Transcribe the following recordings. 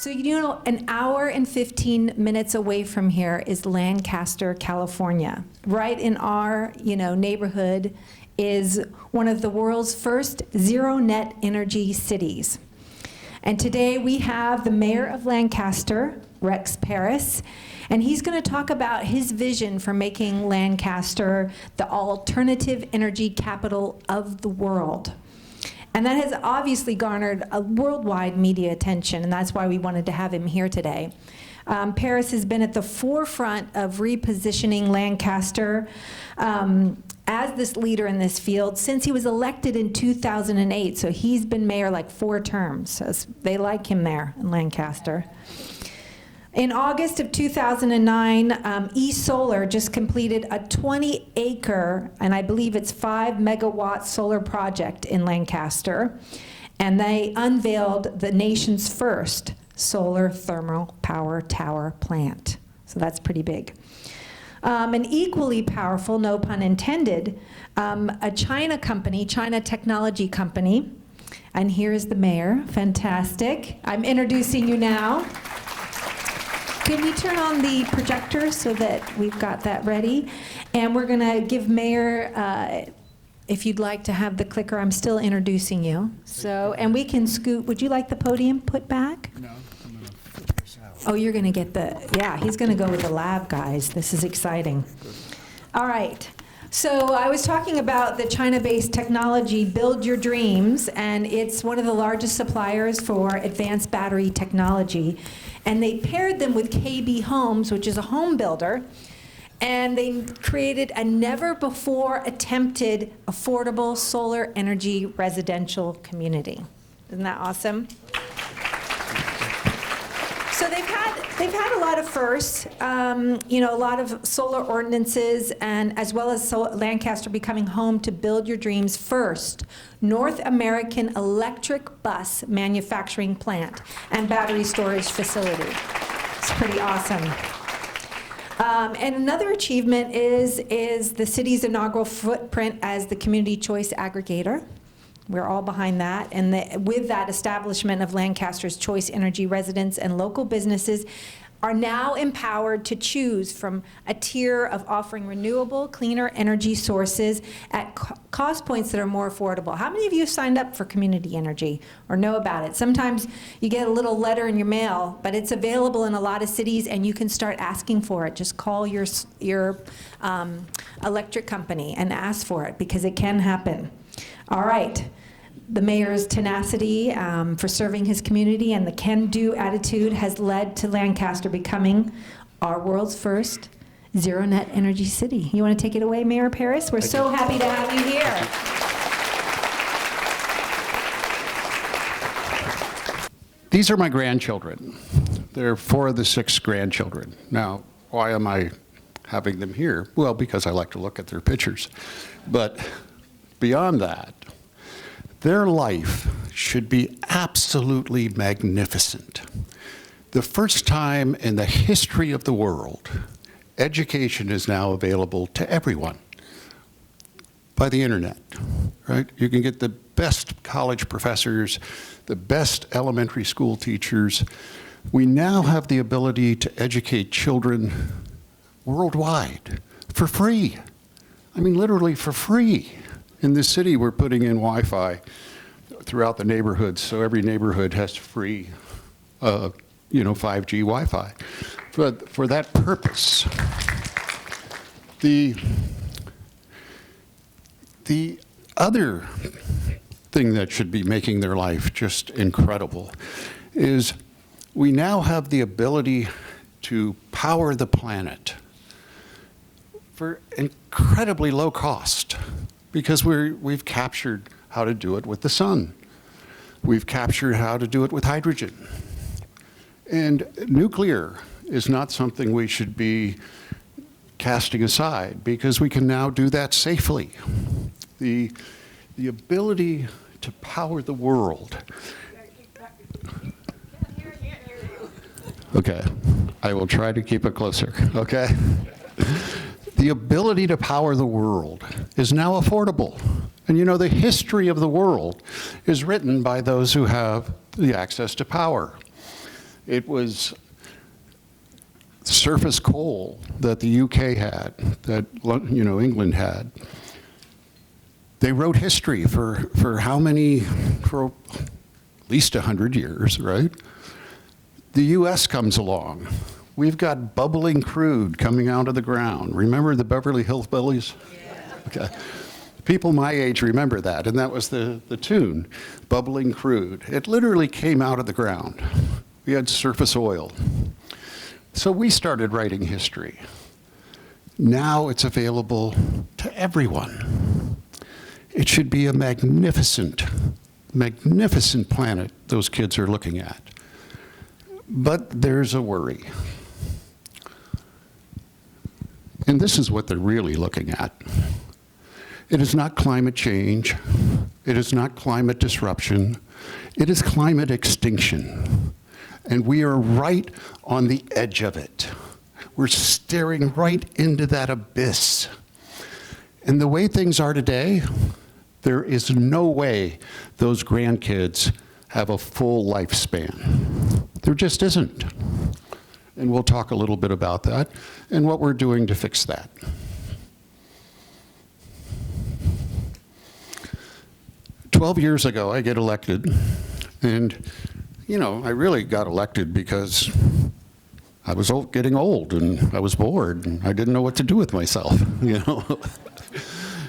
So you know, an hour and 15 minutes away from here is Lancaster, California. Right in our, neighborhood is one of the world's first zero net energy cities. And today we have the mayor of Lancaster, Rex Parris, and he's going to talk about his vision for making Lancaster the alternative energy capital of the world. And that has obviously garnered a worldwide media attention, and that's why we wanted to have him here today. Parris has been at the forefront of repositioning Lancaster as this leader in this field since he was elected in 2008. So he's been mayor like 4 terms. So they like him there in Lancaster. In August of 2009, eSolar just completed a 20-acre, and I believe it's 5-megawatt solar project in Lancaster, and they unveiled the nation's first solar thermal power tower plant. So that's pretty big. An equally powerful, no pun intended, a China technology company, and here's the mayor, fantastic. I'm introducing you now. Can we turn on the projector so that we've got that ready? And we're going to give Mayor, if you'd like to have the clicker, I'm still introducing you. So, and we can scoot. Would you like the podium put back? No, I'm going to flip this out. Oh, you're going to get yeah, he's going to go with the lab guys. This is exciting. All right. So I was talking about the China-based technology, Build Your Dreams, and it's one of the largest suppliers for advanced battery technology. And they paired them with KB Homes, which is a home builder, and they created a never-before-attempted affordable solar energy residential community. Isn't that awesome? So they've had a lot of firsts, a lot of solar ordinances, and as well as Lancaster becoming home to Build Your Dreams' first North American electric bus manufacturing plant and battery storage facility. It's pretty awesome. And another achievement is the city's inaugural footprint as the community choice aggregator. We're all behind that. And with that establishment of Lancaster's Choice Energy residents and local businesses are now empowered to choose from a tier of offering renewable, cleaner energy sources at cost points that are more affordable. How many of you have signed up for community energy or know about it? Sometimes you get a little letter in your mail, but it's available in a lot of cities and you can start asking for it. Just call your electric company and ask for it because it can happen. All right. The mayor's tenacity for serving his community and the can-do attitude has led to Lancaster becoming our world's first zero-net energy city. You want to take it away, Mayor Parris? We're so happy to have you here. These are my grandchildren. They're 4 of the 6 grandchildren. Now, why am I having them here? Well, because I like to look at their pictures. But beyond that, their life should be absolutely magnificent. The first time in the history of the world, education is now available to everyone by the internet, right? You can get the best college professors, the best elementary school teachers. We now have the ability to educate children worldwide for free. I mean, literally for free. In this city, we're putting in Wi-Fi throughout the neighborhoods, so every neighborhood has free, 5G Wi-Fi. For that purpose, the other thing that should be making their life just incredible is we now have the ability to power the planet for incredibly low cost. Because we've captured how to do it with the sun. We've captured how to do it with hydrogen. And nuclear is not something we should be casting aside because we can now do that safely. The ability to power the world. Okay, I will try to keep it closer, okay? The ability to power the world is now affordable. And the history of the world is written by those who have the access to power. It was surface coal that the UK had, that England had. They wrote history for how many, for at least 100 years, right? The US comes along. We've got bubbling crude coming out of the ground. Remember the Beverly Hillbillies? Yeah. Okay. People my age remember that, and that was the tune, bubbling crude. It literally came out of the ground. We had surface oil. So we started writing history. Now it's available to everyone. It should be a magnificent, magnificent planet those kids are looking at. But there's a worry. And this is what they're really looking at. It is not climate change. It is not climate disruption. It is climate extinction. And we are right on the edge of it. We're staring right into that abyss. And the way things are today, there is no way those grandkids have a full lifespan. There just isn't. And we'll talk a little bit about that and what we're doing to fix that. "12 years ago, I get elected, and I really got elected because I was getting old and I was bored and I didn't know what to do with myself,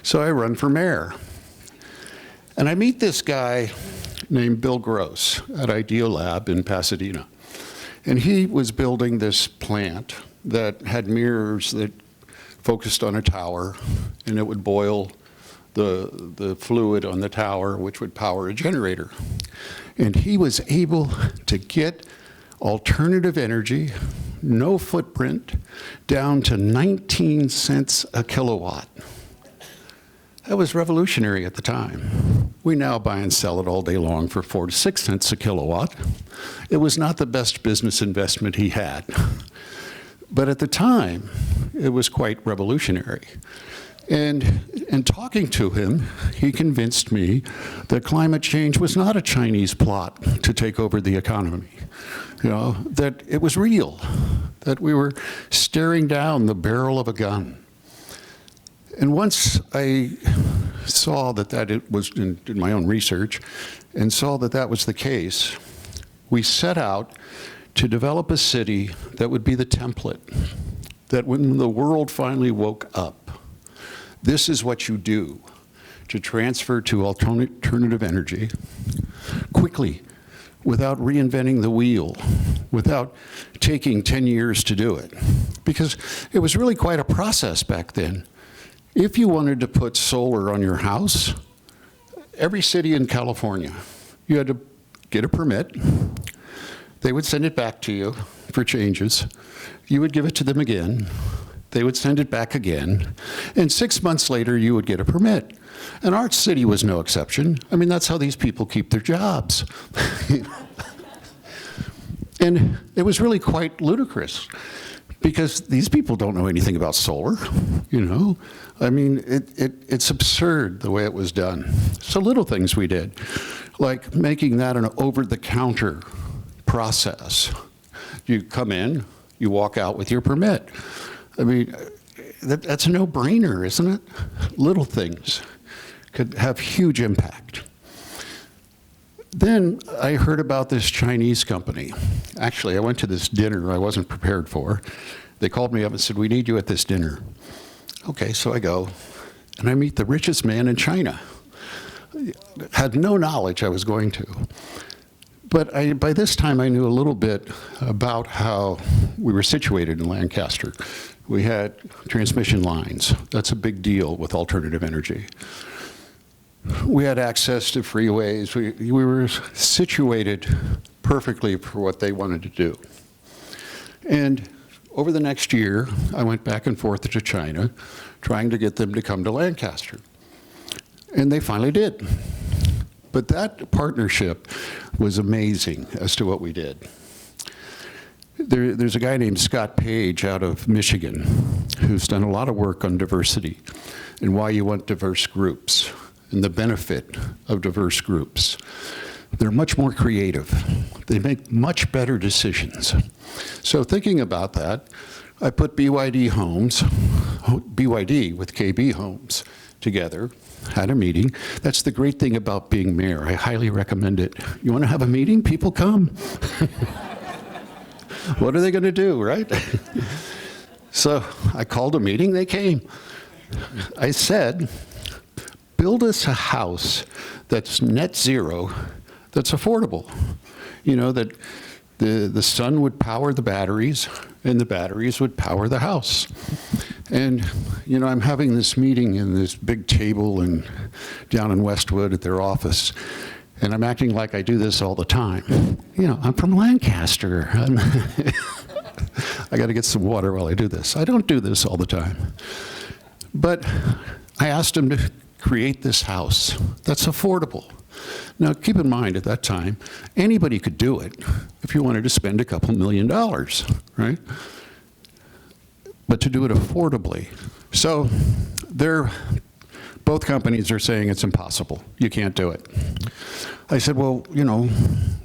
So I run for mayor. And I meet this guy named Bill Gross at Idealab in Pasadena. And he was building this plant that had mirrors that focused on a tower, and it would boil the fluid on the tower, which would power a generator. And he was able to get alternative energy, no footprint, down to 19 cents a kilowatt. That was revolutionary at the time. We now buy and sell it all day long for 4 to 6 cents a kilowatt. It was not the best business investment he had. But at the time, it was quite revolutionary. And in talking to him, he convinced me that climate change was not a Chinese plot to take over the economy. That it was real, that we were staring down the barrel of a gun. And once I saw that it was, did my own research, and saw that that was the case, we set out to develop a city that would be the template, that when the world finally woke up, this is what you do to transfer to alternative energy quickly, without reinventing the wheel, without taking 10 years to do it. Because it was really quite a process back then. If you wanted to put solar on your house, every city in California, you had to get a permit. They would send it back to you for changes. You would give it to them again. They would send it back again. And 6 months later, you would get a permit. And our city was no exception. I mean, that's how these people keep their jobs. And it was really quite ludicrous, because these people don't know anything about solar, I mean, it's absurd the way it was done. So little things we did, like making that an over-the-counter process. You come in, you walk out with your permit. I mean, that's a no-brainer, isn't it? Little things could have huge impact. Then I heard about this Chinese company. Actually, I went to this dinner I wasn't prepared for. They called me up and said, "We need you at this dinner." Okay, so I go, and I meet the richest man in China. Had no knowledge I was going to. But by this time, I knew a little bit about how we were situated in Lancaster. We had transmission lines. That's a big deal with alternative energy. We had access to freeways. We were situated perfectly for what they wanted to do. And over the next year, I went back and forth to China, trying to get them to come to Lancaster. And they finally did. But that partnership was amazing as to what we did. There's a guy named Scott Page out of Michigan who's done a lot of work on diversity and why you want diverse groups and the benefit of diverse groups. They're much more creative. They make much better decisions. So thinking about that, I put BYD with KB Homes together, had a meeting. That's the great thing about being mayor. I highly recommend it. You want to have a meeting? People come. What are they going to do, right? So I called a meeting, they came. I said, build us a house that's net zero, that's affordable. You know, that the sun would power the batteries, and the batteries would power the house. And, you know, I'm having this meeting in this big table down in Westwood at their office, and I'm acting like I do this all the time. You know, I'm from Lancaster. I got to get some water while I do this. I don't do this all the time. But I asked him to create this house that's affordable. Now, keep in mind, at that time, anybody could do it if you wanted to spend a couple $1 million, right? But to do it affordably. So both companies are saying it's impossible. You can't do it. I said, well, you know,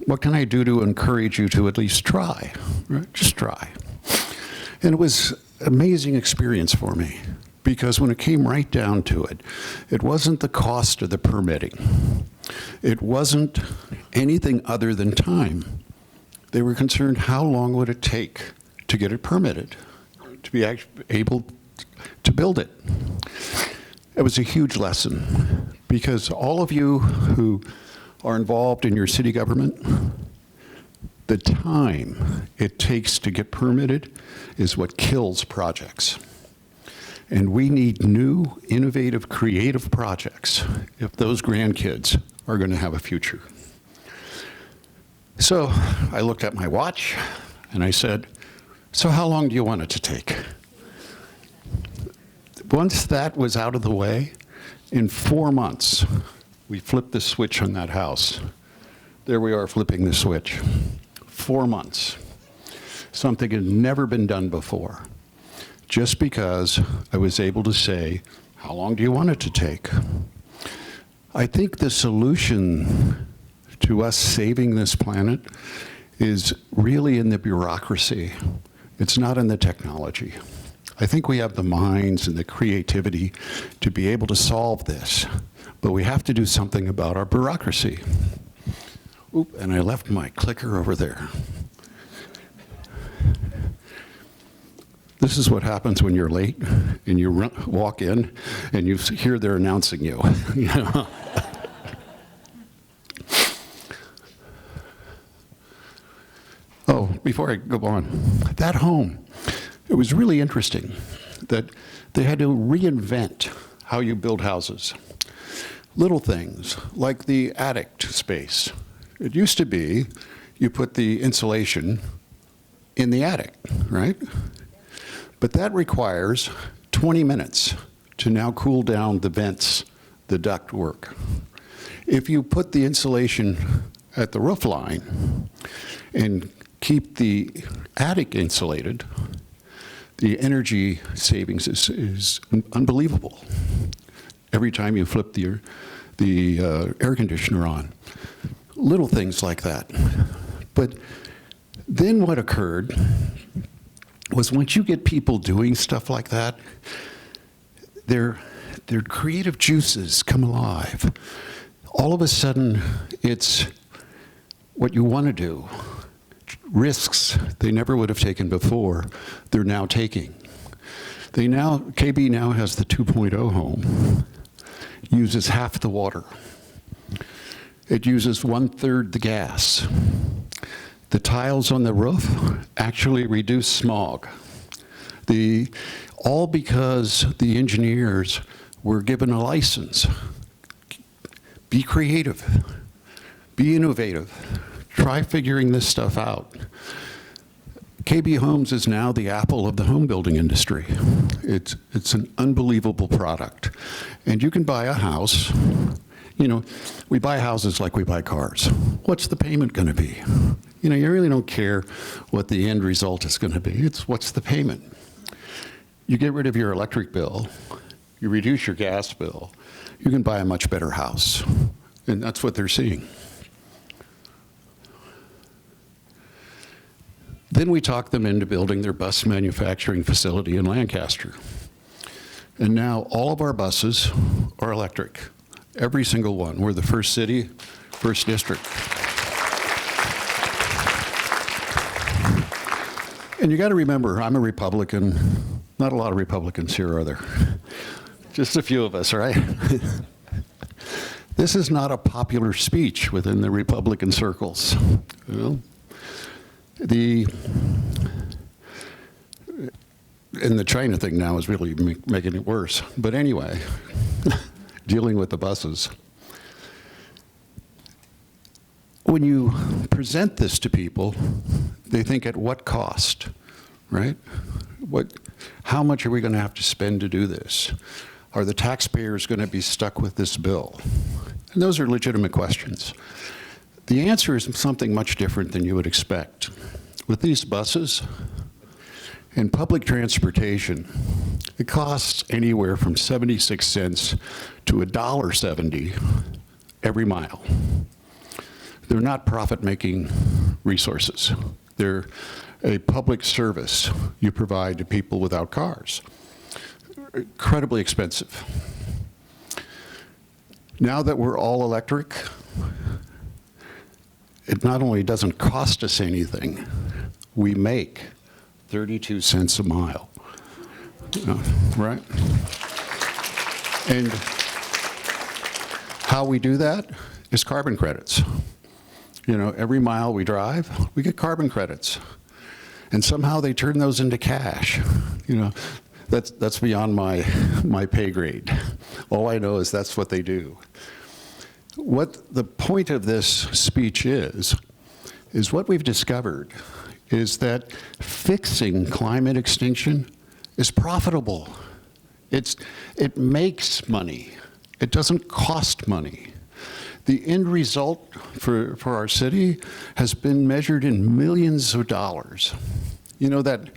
what can I do to encourage you to at least try? Right? Just try. And it was an amazing experience for me, because when it came right down to it, it wasn't the cost of the permitting. It wasn't anything other than time. They were concerned, how long would it take to get it permitted, to be able to build it? It was a huge lesson, because all of you who are involved in your city government, the time it takes to get permitted is what kills projects. And we need new, innovative, creative projects if those grandkids are going to have a future. So I looked at my watch and I said, so how long do you want it to take? Once that was out of the way, in 4 months, we flipped the switch on that house. There we are flipping the switch. 4 months. Something had never been done before. Just because I was able to say, how long do you want it to take? I think the solution to us saving this planet is really in the bureaucracy. It's not in the technology. I think we have the minds and the creativity to be able to solve this, but we have to do something about our bureaucracy. Oop, and I left my clicker over there. This is what happens when you're late and you walk in and you hear they're announcing you. You know? Oh, before I go on, that home, it was really interesting that they had to reinvent how you build houses. Little things like the attic space. It used to be you put the insulation in the attic, right? But that requires 20 minutes to now cool down the vents, the duct work. If you put the insulation at the roof line and keep the attic insulated, the energy savings is unbelievable every time you flip the air conditioner on. Little things like that. But then what occurred was, once you get people doing stuff like that, their creative juices come alive. All of a sudden, it's what you want to do. Risks they never would have taken before, they're now taking. KB now has the 2.0 home, uses half the water. It uses 1/3 the gas. The tiles on the roof actually reduce smog. All because the engineers were given a license. Be creative, be innovative, try figuring this stuff out. KB Homes is now the Apple of the home building industry. It's an unbelievable product. And you can buy a house. You know, we buy houses like we buy cars. What's the payment going to be? You know, you really don't care what the end result is going to be. It's what's the payment. You get rid of your electric bill, you reduce your gas bill, you can buy a much better house. And that's what they're seeing. Then we talked them into building their bus manufacturing facility in Lancaster. And now all of our buses are electric. Every single one. We're the first city, first district. And you got to remember, I'm a Republican. Not a lot of Republicans here, are there? Just a few of us, right? This is not a popular speech within the Republican circles. You know? And the China thing now is really making it worse. But anyway, dealing with the buses. When you present this to people, they think at what cost, right? How much are we going to have to spend to do this? Are the taxpayers going to be stuck with this bill? And those are legitimate questions. The answer is something much different than you would expect. With these buses and public transportation, it costs anywhere from 76 cents to $1.70 every mile. They're not profit-making resources. They're a public service you provide to people without cars. Incredibly expensive. Now that we're all electric, it not only doesn't cost us anything, we make 32 cents a mile, right? And how we do that is carbon credits. You know, every mile we drive, we get carbon credits. And somehow they turn those into cash. You know, that's beyond my pay grade. All I know is that's what they do. What the point of this speech is what we've discovered is that fixing climate extinction is profitable. It makes money. It doesn't cost money. The end result for our city has been measured in millions of dollars. You know that,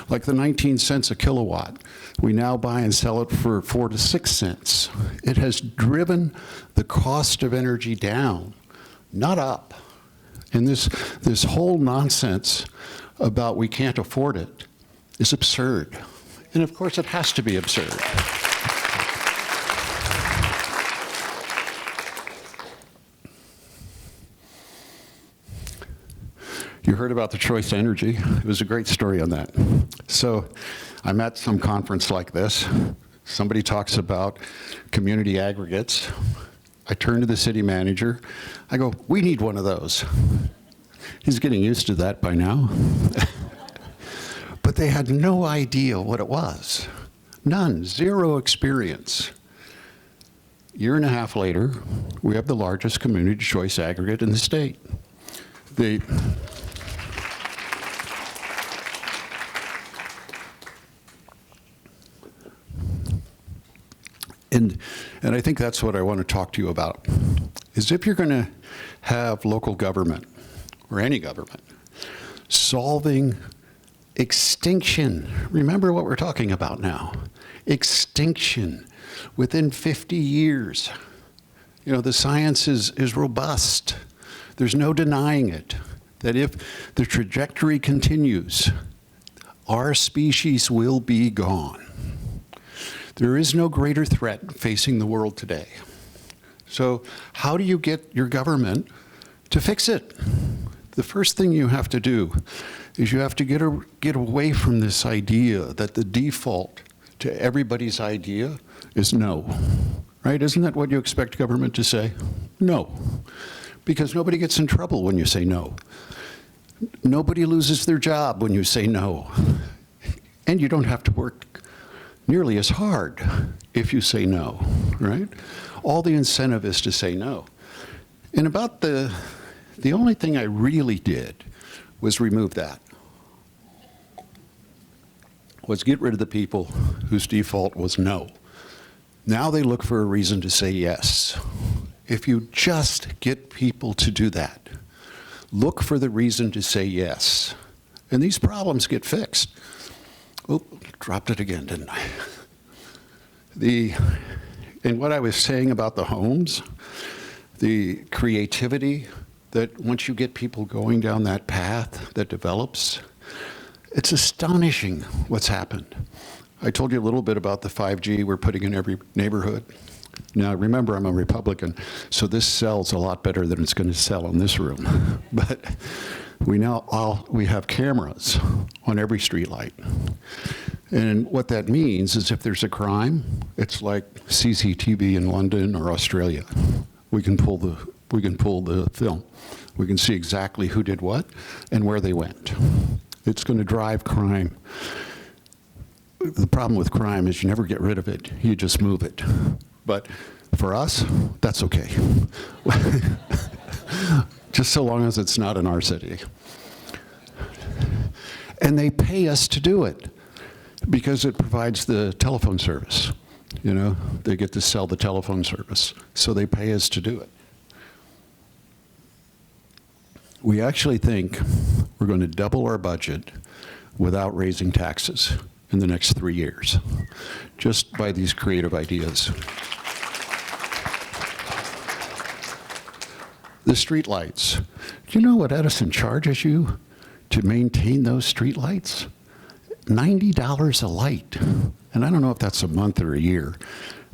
like the 19 cents a kilowatt, we now buy and sell it for 4 to 6 cents. It has driven the cost of energy down, not up. And this whole nonsense about we can't afford it is absurd. And of course it has to be absurd. You heard about the choice energy. It was a great story on that. So I'm at some conference like this. Somebody talks about community aggregates. I turn to the city manager. I go, we need one of those. He's getting used to that by now. But they had no idea what it was. None, zero experience. Year and a half later, we have the largest community choice aggregate in the state. And I think that's what I want to talk to you about, is if you're going to have local government, or any government, solving extinction. Remember what we're talking about now. Extinction within 50 years. You know, the science is robust. There's no denying it, that if the trajectory continues, our species will be gone. There is no greater threat facing the world today. So how do you get your government to fix it? The first thing you have to do is you have to get away from this idea that the default to everybody's idea is no, right? Isn't that what you expect government to say? No, because nobody gets in trouble when you say no. Nobody loses their job when you say no. And you don't have to work nearly as hard if you say no, right? All the incentive is to say no. And about the only thing I really did was remove that. Was get rid of the people whose default was no. Now they look for a reason to say yes. If you just get people to do that, look for the reason to say yes, and these problems get fixed. Oh, dropped it again, didn't I? And what I was saying about the homes, the creativity that once you get people going down that path that develops, It's astonishing what's happened. I told you a little bit about the 5G we're putting in every neighborhood. Now, remember, I'm a Republican, so this sells a lot better than it's going to sell in this room. But we have cameras on every streetlight. And what that means is if there's a crime, it's like CCTV in London or Australia. We can pull the film. We can see exactly who did what and where they went. It's going to drive crime. The problem with crime is you never get rid of it. You just move it. But for us, that's okay. Just so long as it's not in our city. And they pay us to do it because it provides the telephone service. You know, they get to sell the telephone service, so they pay us to do it. We actually think we're going to double our budget without raising taxes in the next 3 years, just by these creative ideas. The street lights. Do you know what Edison charges you to maintain those street lights? $90 a light. And I don't know if that's a month or a year,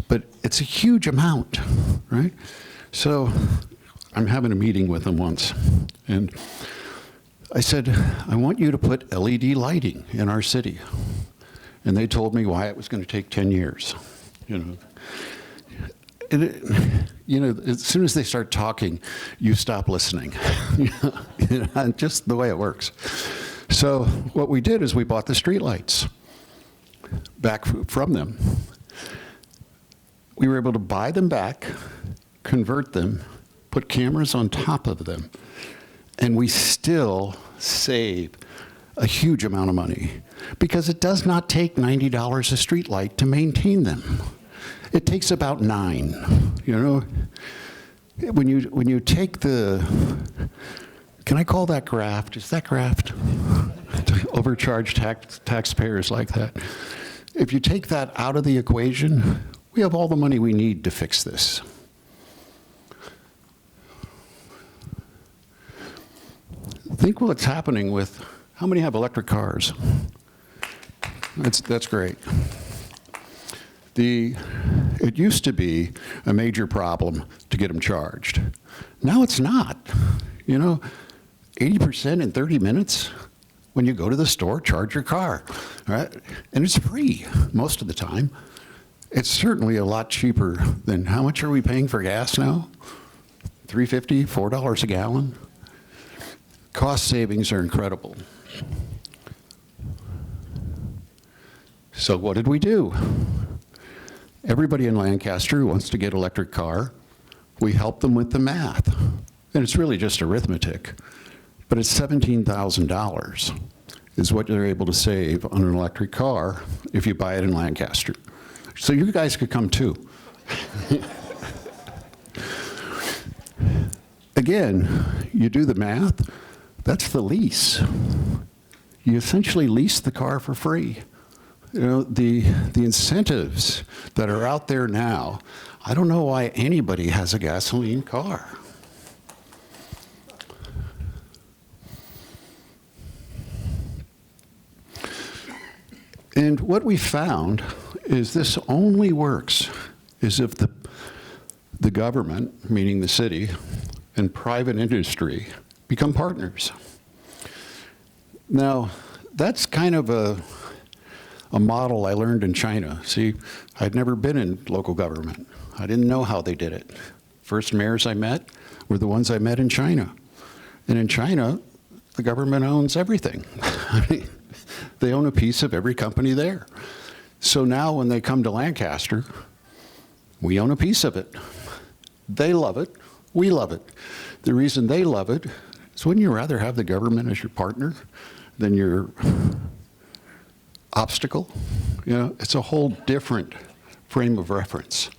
but it's a huge amount, right? So I'm having a meeting with them once, and I said, I want you to put LED lighting in our city. And they told me why it was going to take 10 years. As soon as they start talking, you stop listening. Just the way it works. So what we did is we bought the streetlights back from them. We were able to buy them back, convert them, put cameras on top of them, and we still save a huge amount of money because it does not take $90 a streetlight to maintain them. It takes about $9. You know, when you take the, can I call that graft? Is that graft? To overcharge taxpayers like that. If you take that out of the equation, we have all the money we need to fix this. Think what's happening with, how many have electric cars? That's great. It used to be a major problem to get them charged. Now it's not. 80% in 30 minutes. When you go to the store, charge your car, right? And it's free most of the time. It's certainly a lot cheaper than, how much are we paying for gas now? $3.50, $4 a gallon? Cost savings are incredible. So what did we do? Everybody in Lancaster who wants to get an electric car, we help them with the math. And it's really just arithmetic. But it's $17,000 is what you're able to save on an electric car if you buy it in Lancaster. So you guys could come too. Again, you do the math, that's the lease. You essentially lease the car for free. The incentives that are out there now, I don't know why anybody has a gasoline car. And what we found is this only works is if the government, meaning the city, and private industry become partners. Now, that's kind of a model I learned in China. See, I'd never been in local government. I didn't know how they did it. First mayors I met were the ones I met in China. And in China, the government owns everything. I mean, they own a piece of every company there. So now when they come to Lancaster, we own a piece of it. They love it. We love it. The reason they love it is, wouldn't you rather have the government as your partner than your obstacle? It's a whole different frame of reference.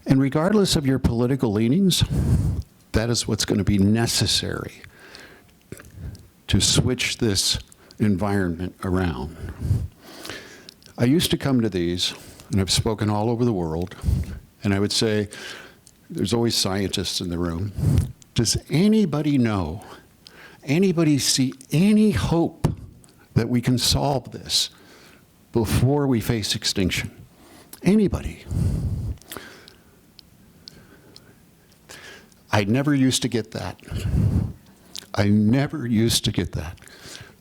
And regardless of your political leanings, that is what's going to be necessary to switch this environment around. I used to come to these, and I've spoken all over the world, and I would say, there's always scientists in the room. Does anybody know, anybody see any hope that we can solve this before we face extinction. Anybody. I never used to get that. I never used to get that.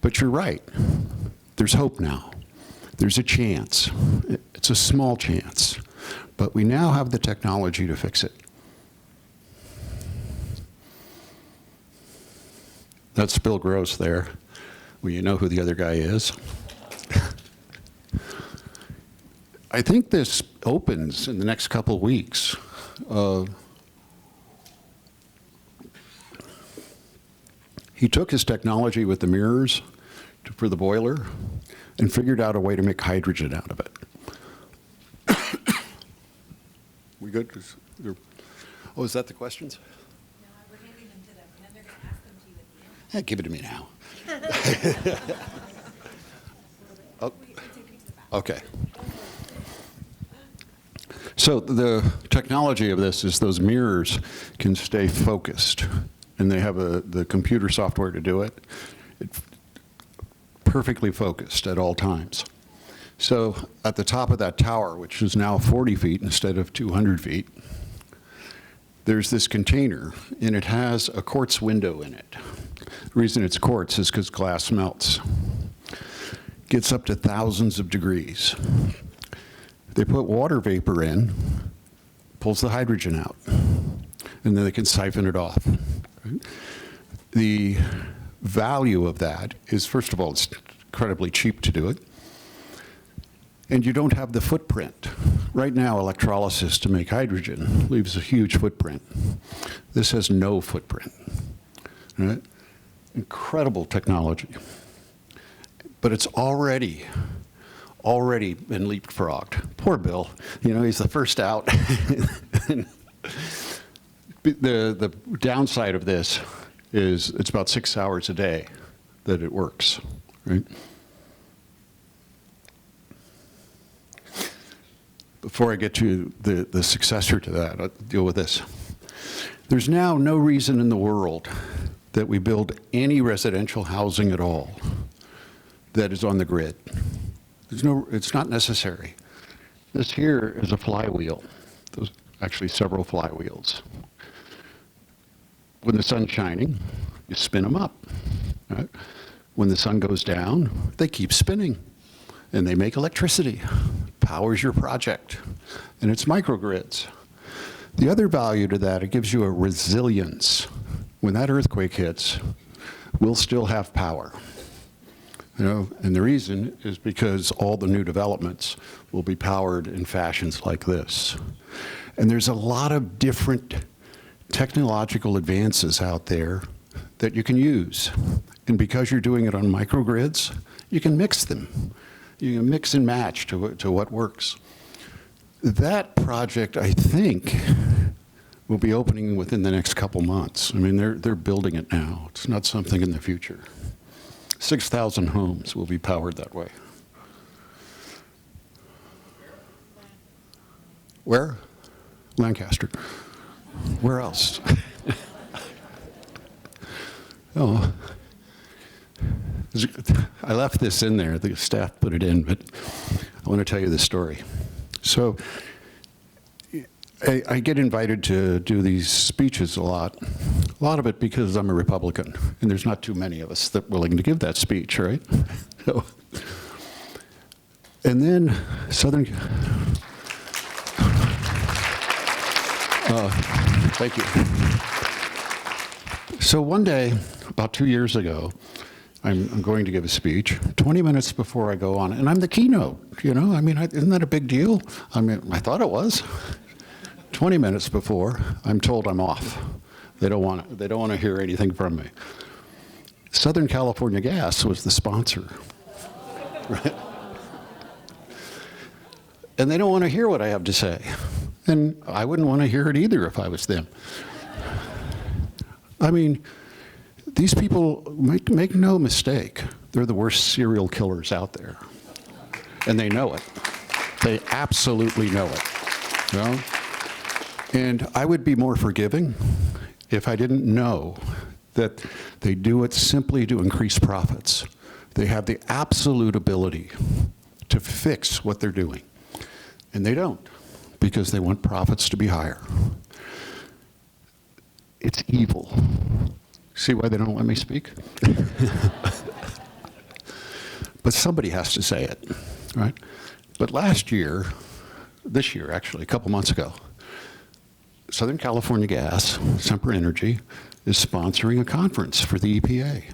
But you're right. There's hope now. There's a chance. It's a small chance. But we now have the technology to fix it. That's Bill Gross there. Well, you know who the other guy is. I think this opens in the next couple of weeks. He took his technology with the mirrors for the boiler and figured out a way to make hydrogen out of it. We good? Oh, is that the questions? No, we're handing them to them, and then they're going to ask them to you at the end. Give it to me now. Oh, okay. So the technology of this is those mirrors can stay focused, and they have the computer software to do it. It's perfectly focused at all times. So at the top of that tower, which is now 40 feet instead of 200 feet, there's this container, and it has a quartz window in it. The reason it's quartz is because glass melts. Gets up to thousands of degrees. They put water vapor in, pulls the hydrogen out, and then they can siphon it off. The value of that is, first of all, it's incredibly cheap to do it, and you don't have the footprint. Right now, electrolysis to make hydrogen leaves a huge footprint. This has no footprint. Right? Incredible technology. But it's already been leapfrogged. Poor Bill, he's the first out. The downside of this is it's about 6 hours a day that it works, right? Before I get to the successor to that, I'll deal with this. There's now no reason in the world that we build any residential housing at all that is on the grid. It's not necessary. This here is a flywheel. There's actually several flywheels. When the sun's shining, you spin them up. Right? When the sun goes down, they keep spinning, and they make electricity. Powers your project, and it's microgrids. The other value to that, it gives you a resilience. When that earthquake hits, we'll still have power. And the reason is because all the new developments will be powered in fashions like this. And there's a lot of different technological advances out there that you can use. And because you're doing it on microgrids, you can mix them. You can mix and match to what works. That project, I think, will be opening within the next couple months. I mean, they're building it now. It's not something in the future. 6,000 homes will be powered that way. Where? Lancaster. Where else? Oh, I left this in there. The staff put it in, but I want to tell you the story. So I get invited to do these speeches a lot of it because I'm a Republican, and there's not too many of us that are willing to give that speech, right? So, and then thank you. So one day, about 2 years ago, I'm going to give a speech 20 minutes before I go on, and I'm the keynote, I mean, isn't that a big deal? I mean, I thought it was. 20 minutes before, I'm told I'm off. They don't want to hear anything from me. Southern California Gas was the sponsor. Right? And they don't want to hear what I have to say. And I wouldn't want to hear it either if I was them. I mean, these people, make no mistake, they're the worst serial killers out there. And they know it. They absolutely know it. And I would be more forgiving if I didn't know that they do it simply to increase profits. They have the absolute ability to fix what they're doing. And they don't, because they want profits to be higher. It's evil. See why they don't let me speak? But somebody has to say it, right? But this year actually, a couple months ago, Southern California Gas, Semper Energy, is sponsoring a conference for the EPA.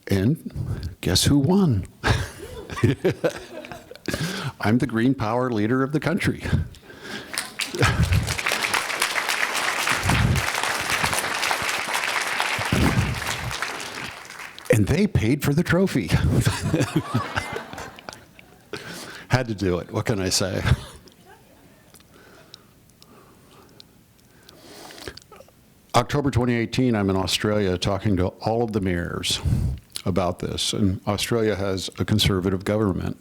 And guess who won? I'm the green power leader of the country. And they paid for the trophy. Had to do it. What can I say? October 2018, I'm in Australia talking to all of the mayors about this. And Australia has a conservative government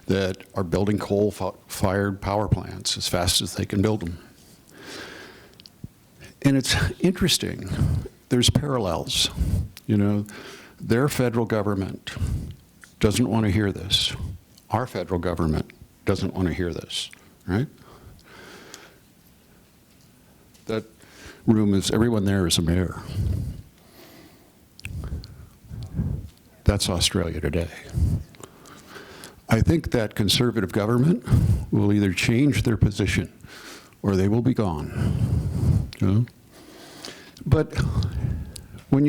that are building coal-fired power plants as fast as they can build them. And it's interesting. There's parallels. You know, their federal government doesn't want to hear this. Our federal government doesn't want to hear this, right? That room is, everyone there is a mayor. That's Australia today. I think that conservative government will either change their position or they will be gone. You know? But when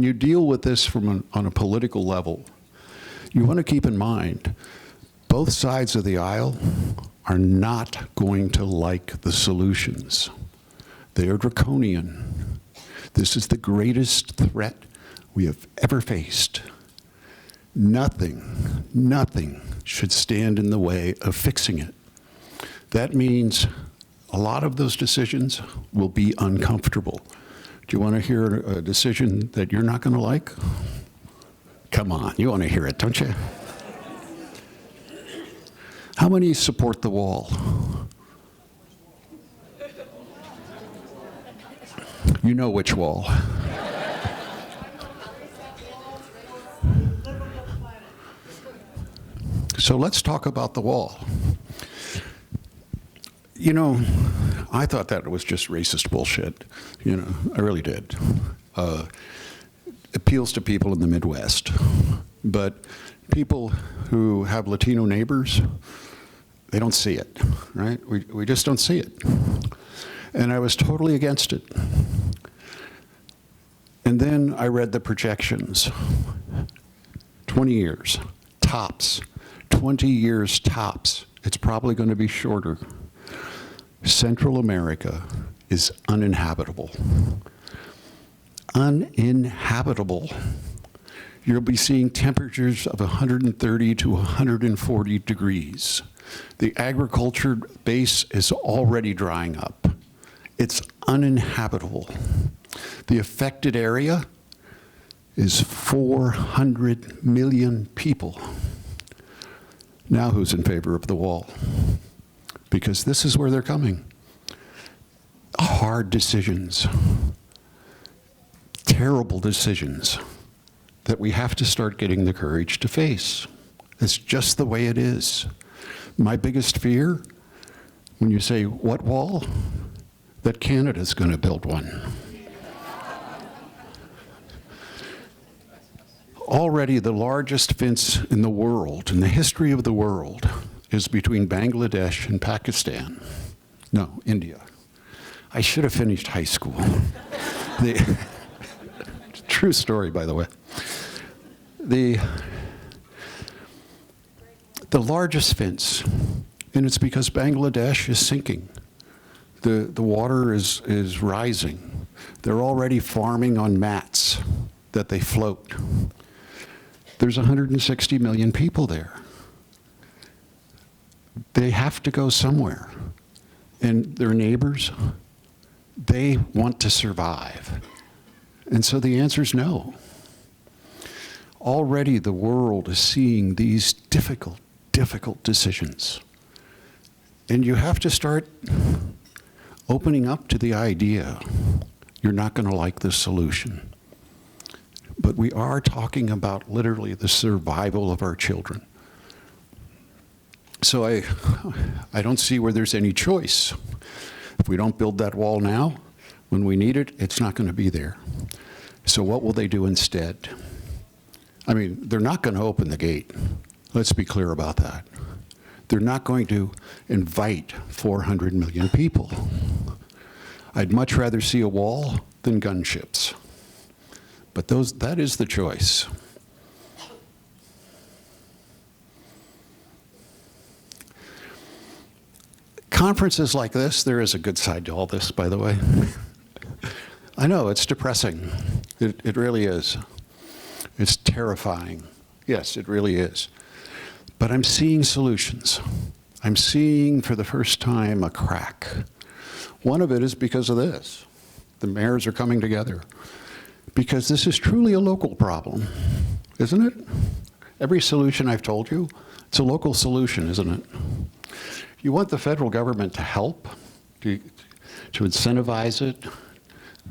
you deal with this on a political level, you want to keep in mind both sides of the aisle are not going to like the solutions. They are draconian. This is the greatest threat we have ever faced. Nothing should stand in the way of fixing it. That means a lot of those decisions will be uncomfortable. Do you want to hear a decision that you're not going to like? Come on, you want to hear it, don't you? How many support the wall? You know which wall. So let's talk about the wall. You know, I thought that was just racist bullshit. You know, I really did. Appeals to people in the Midwest. But people who have Latino neighbors, they don't see it, right? We just don't see it. And I was totally against it. And then I read the projections. 20 years, tops. 20 years tops. It's probably going to be shorter. Central America is uninhabitable. Uninhabitable. You'll be seeing temperatures of 130 to 140 degrees. The agriculture base is already drying up. It's uninhabitable. The affected area is 400 million people. Now who's in favor of the wall? Because this is where they're coming. Hard decisions. Terrible decisions that we have to start getting the courage to face. It's just the way it is. My biggest fear, when you say, what wall? That Canada's going to build one. Already the largest fence in the world, in the history of the world, is between Bangladesh and Pakistan. No, India. I should have finished high school. True story, by the way. The largest fence, and it's because Bangladesh is sinking. The water is rising. They're already farming on mats that they float. There's 160 million people there. They have to go somewhere. And their neighbors, they want to survive. And so the answer is no. Already the world is seeing these difficult decisions. And you have to start opening up to the idea you're not going to like this solution. but we are talking about literally the survival of our children. So I don't see where there's any choice. If we don't build that wall now, when we need it, it's not going to be there. So what will they do instead? I mean, they're not going to open the gate. Let's be clear about that. They're not going to invite 400 million people. I'd much rather see a wall than gunships. But that is the choice. Conferences like this, there is a good side to all this, by the way. I know, it's depressing. It really is. It's terrifying. Yes, it really is. But I'm seeing solutions. I'm seeing, for the first time, a crack. One of it is because of this. The mayors are coming together. Because this is truly a local problem, isn't it? Every solution I've told you, it's a local solution, isn't it? You want the federal government to help, to incentivize it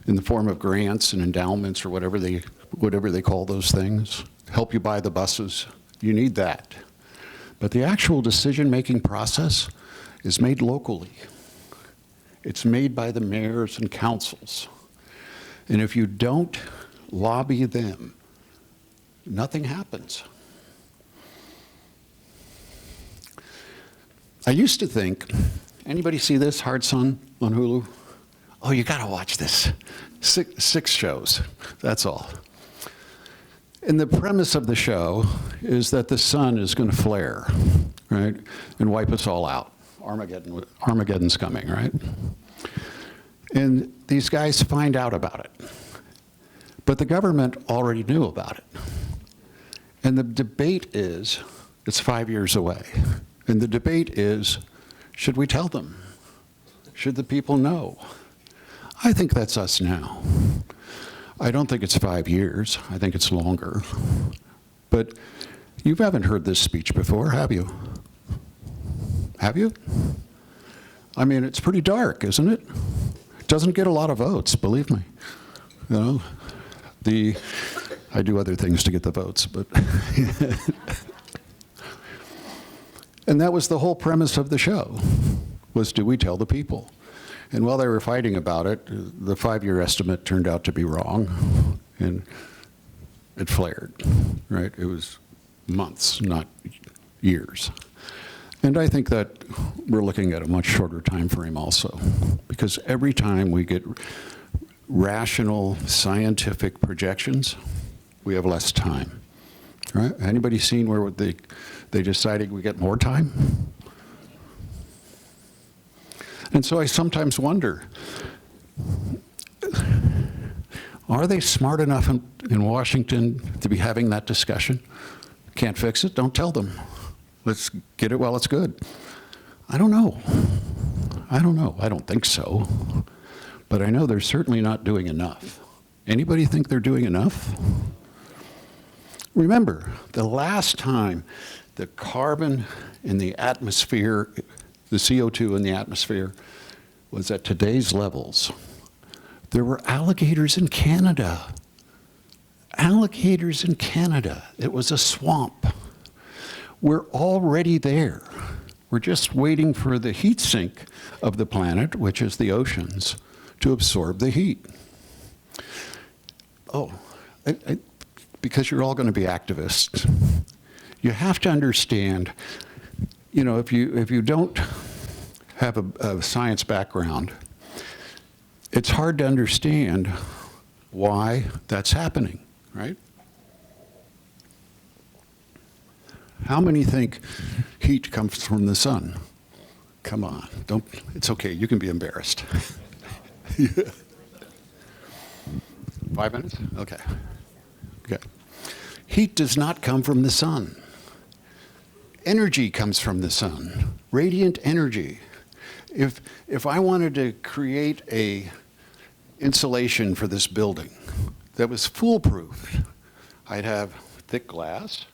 in the form of grants and endowments or whatever they call those things, help you buy the buses. You need that. But the actual decision-making process is made locally. It's made by the mayors and councils. And if you don't lobby them, nothing happens. I used to think, anybody see this, Hard Sun on Hulu? Oh, you gotta watch this. Six shows, that's all. And the premise of the show is that the sun is gonna flare, right? And wipe us all out. Armageddon's coming, right? And these guys find out about it. But the government already knew about it. And the debate is, it's 5 years away. And the debate is, should we tell them? Should the people know? I think that's us now. I don't think it's 5 years. I think it's longer. But you haven't heard this speech before, have you? Have you? I mean, it's pretty dark, isn't it? It doesn't get a lot of votes, believe me. You know, I do other things to get the votes, but. And that was the whole premise of the show, was do we tell the people? And while they were fighting about it, the 5-year estimate turned out to be wrong, and it flared, right? It was months, not years. And I think that we're looking at a much shorter time frame also, because every time we get rational scientific projections, we have less time, right? Anybody seen where they decided we get more time? And so I sometimes wonder, are they smart enough in Washington to be having that discussion? Can't fix it? Don't tell them. Let's get it while it's good. I don't know. I don't know. I don't think so. But I know they're certainly not doing enough. Anybody think they're doing enough? Remember, the last time the carbon in the atmosphere, the CO2 in the atmosphere, was at today's levels, there were alligators in Canada. Alligators in Canada. It was a swamp. We're already there. We're just waiting for the heat sink of the planet, which is the oceans, to absorb the heat. Oh, because you're all going to be activists. You have to understand, you know, if you don't have a science background, it's hard to understand why that's happening, right? How many think heat comes from the sun? Come on, it's okay, you can be embarrassed. 5 minutes? Okay. Okay. Heat does not come from the sun. Energy comes from the sun, radiant energy. If I wanted to create a insulation for this building that was foolproof, I'd have thick glass,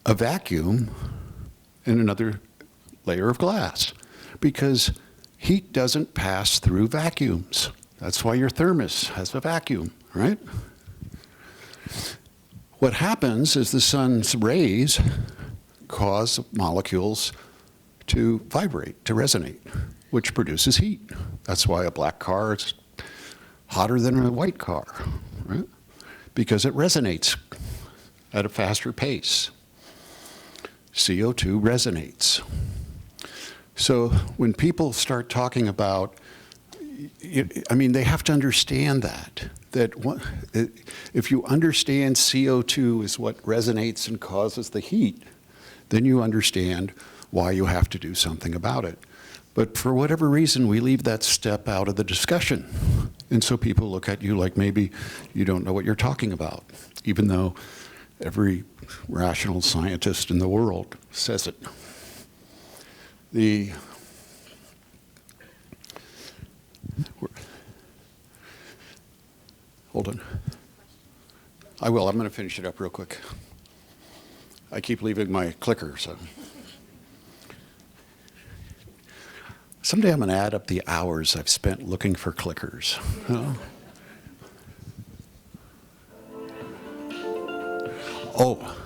a vacuum, and another layer of glass, because heat doesn't pass through vacuums. That's why your thermos has a vacuum, right? What happens is the sun's rays cause molecules to vibrate, to resonate, which produces heat. That's why a black car is hotter than a white car, right? Because it resonates at a faster pace. CO2 resonates. So when people start talking about, I mean, they have to understand that if you understand CO2 is what resonates and causes the heat, then you understand why you have to do something about it. But for whatever reason, we leave that step out of the discussion. And so people look at you like maybe you don't know what you're talking about, even though every rational scientist in the world says it. Hold on. I will. I'm going to finish it up real quick. I keep leaving my clicker, so. Someday I'm going to add up the hours I've spent looking for clickers. You know? Oh,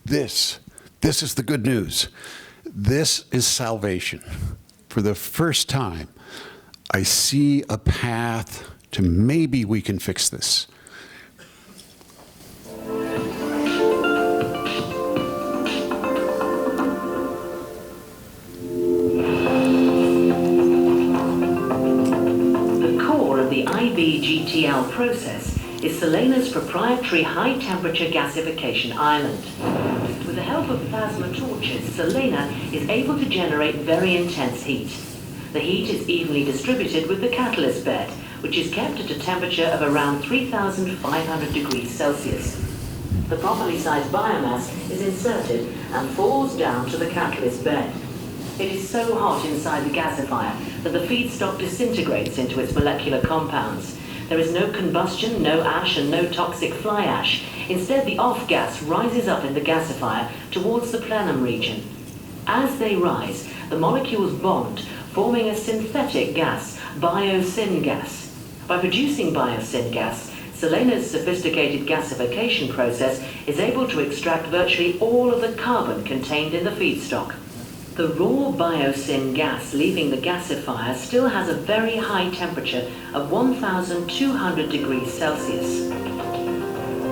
this is the good news. This is salvation. For the first time, I see a path to maybe we can fix this. The IBGTL process is Silane's proprietary high-temperature gasification island. With the help of plasma torches, Silane is able to generate very intense heat. The heat is evenly distributed with the catalyst bed, which is kept at a temperature of around 3,500 degrees Celsius. The properly sized biomass is inserted and falls down to the catalyst bed. It is so hot inside the gasifier that the feedstock disintegrates into its molecular compounds. There is no combustion, no ash, and no toxic fly ash. Instead, the off gas rises up in the gasifier towards the plenum region. As they rise, the molecules bond, forming a synthetic gas, biosyn gas. By producing biosyn gas, Silane's sophisticated gasification process is able to extract virtually all of the carbon contained in the feedstock. The raw biosyn gas leaving the gasifier still has a very high temperature of 1,200 degrees Celsius.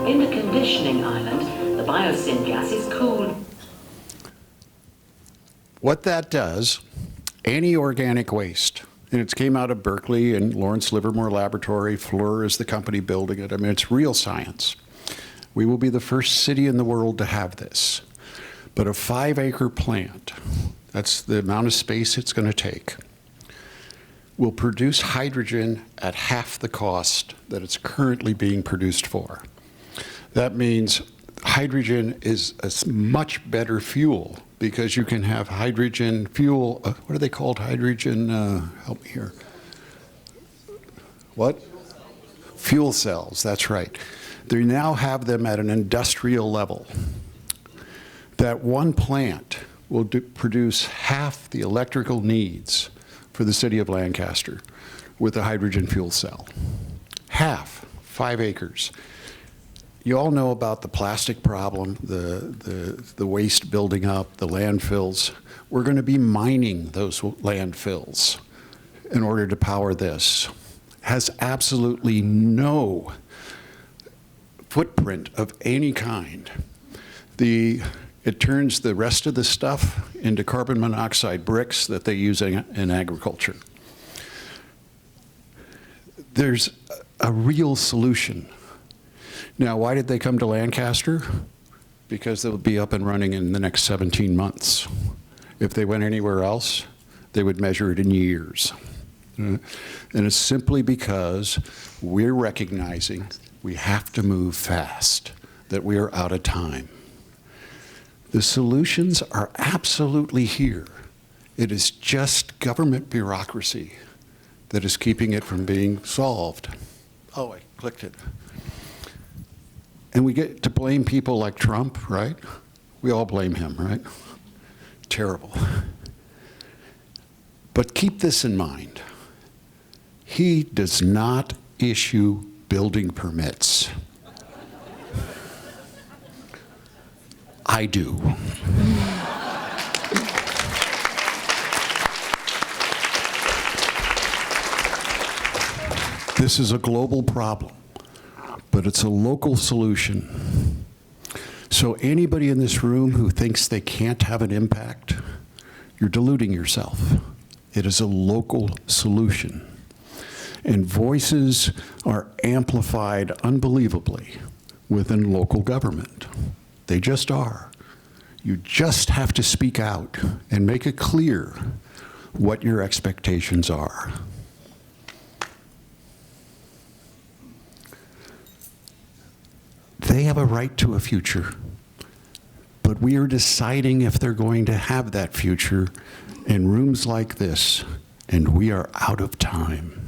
In the conditioning island, the biosyn gas is cooled. What that does, any organic waste, and it came out of Berkeley and Lawrence Livermore Laboratory, Fluor is the company building it. I mean, it's real science. We will be the first city in the world to have this. But a 5-acre plant, that's the amount of space it's going to take, will produce hydrogen at half the cost that it's currently being produced for. That means hydrogen is a much better fuel because you can have hydrogen fuel, what are they called? Hydrogen, help me here. What? Fuel cells, that's right. They now have them at an industrial level. That one plant will produce half the electrical needs for the city of Lancaster with a hydrogen fuel cell. Half, 5 acres. You all know about the plastic problem, the waste building up, the landfills. We're going to be mining those landfills in order to power this. Has absolutely no footprint of any kind. It turns the rest of the stuff into carbon monoxide bricks that they use in agriculture. There's a real solution. Now, why did they come to Lancaster? Because they'll be up and running in the next 17 months. If they went anywhere else, they would measure it in years. And it's simply because we're recognizing we have to move fast, that we are out of time. The solutions are absolutely here. It is just government bureaucracy that is keeping it from being solved. Oh, I clicked it. And we get to blame people like Trump, right? We all blame him, right? Terrible. But keep this in mind. He does not issue building permits. I do. This is a global problem, but it's a local solution. So anybody in this room who thinks they can't have an impact, you're deluding yourself. It is a local solution. And voices are amplified unbelievably within local government. They just are. You just have to speak out and make it clear what your expectations are. They have a right to a future, but we are deciding if they're going to have that future in rooms like this, and we are out of time.